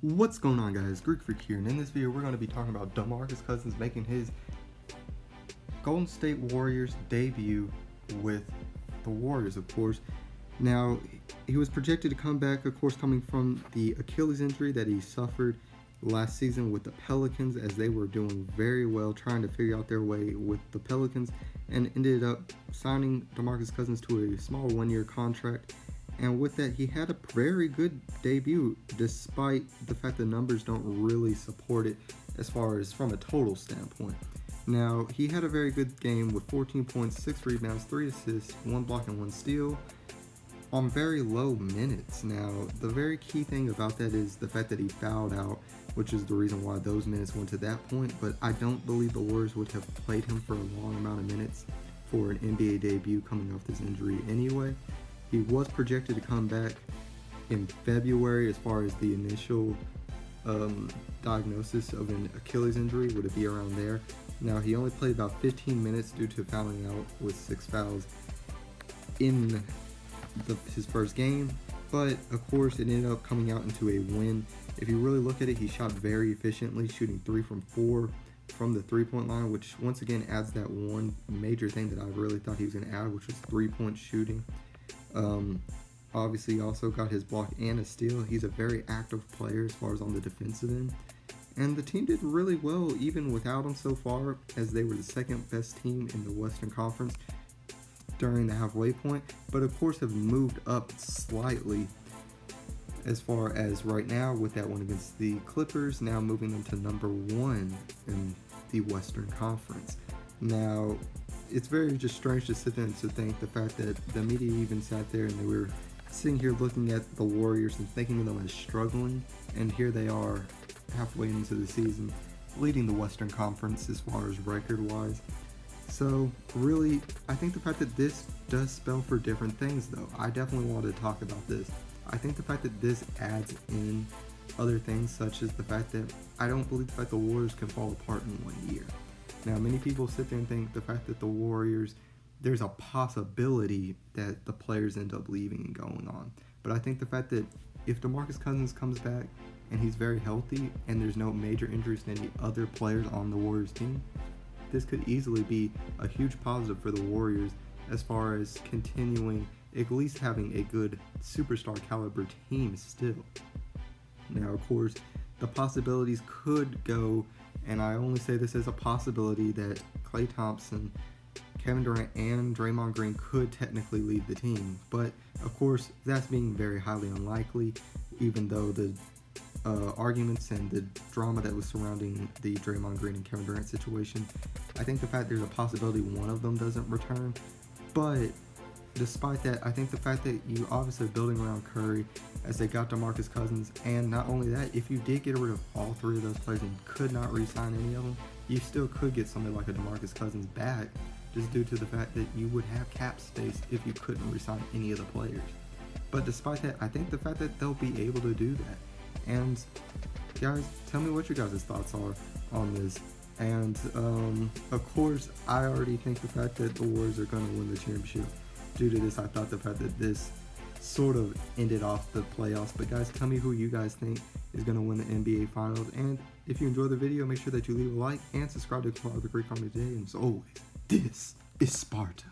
What's going on, guys? Greek Freak here, and in this video we're going to be talking about Demarcus Cousins making his Golden State Warriors debut with the Warriors, of course. Now, he was projected to come back, of course, coming from the Achilles injury that he suffered last season with the Pelicans, as they were doing very well trying to figure out their way with the Pelicans, and ended up signing Demarcus Cousins to a small one-year contract. And with that, he had a very good debut, despite the fact the numbers don't really support it as far as from a total standpoint. Now, he had a very good game with 14 points, 6 rebounds, 3 assists, 1 block, and 1 steal on very low minutes. Now, the very key thing about that is the fact that he fouled out, which is the reason why those minutes went to that point. But I don't believe the Warriors would have played him for a long amount of minutes for an NBA debut coming off this injury anyway. He was projected to come back in February as far as the initial diagnosis of an Achilles injury. Would it be around there? Now, he only played about 15 minutes due to fouling out with 6 fouls in his first game. But, of course, it ended up coming out into a win. If you really look at it, he shot very efficiently, shooting 3 from 4 from the three-point line, which once again adds that one major thing that I really thought he was going to add, which was three-point shooting. Obviously, he also got his block and a steal. He's a very active player as far as on the defensive end. And the team did really well even without him so far, as they were the second best team in the Western Conference during the halfway point. But of course have moved up slightly as far as right now with that one against the Clippers, now moving them to number 1 in the Western Conference. Now, it's very just strange to sit there and to think the fact that the media even sat there and they were sitting here looking at the Warriors and thinking of them as struggling, and here they are halfway into the season leading the Western Conference as far as record-wise. So really, I think the fact that this does spell for different things, though. I definitely want to talk about this. I think the fact that this adds in other things, such as the fact that I don't believe the fact the Warriors can fall apart in 1 year. Now, many people sit there and think the fact that the Warriors, there's a possibility that the players end up leaving and going on. But I think the fact that if Demarcus Cousins comes back and he's very healthy and there's no major injuries to any other players on the Warriors team, this could easily be a huge positive for the Warriors as far as continuing at least having a good superstar caliber team still. Now, of course, the possibilities could go, and I only say this as a possibility, that Klay Thompson, Kevin Durant, and Draymond Green could technically lead the team. But, of course, that's being very highly unlikely, even though the arguments and the drama that was surrounding the Draymond Green and Kevin Durant situation, I think the fact there's a possibility one of them doesn't return. But despite that, I think the fact that you obviously are building around Curry as they got Demarcus Cousins, and not only that, if you did get rid of all 3 of those players and could not re-sign any of them, you still could get somebody like a Demarcus Cousins back, just due to the fact that you would have cap space if you couldn't re-sign any of the players. But despite that, I think the fact that they'll be able to do that. And guys, tell me what your guys' thoughts are on this. And of course, I already think the fact that the Warriors are going to win the championship. Due to this, I thought the fact that this sort of ended off the playoffs. But guys, tell me who you guys think is going to win the NBA Finals. And if you enjoyed the video, make sure that you leave a like and subscribe to the Greek Army today. And as always, this is Sparta.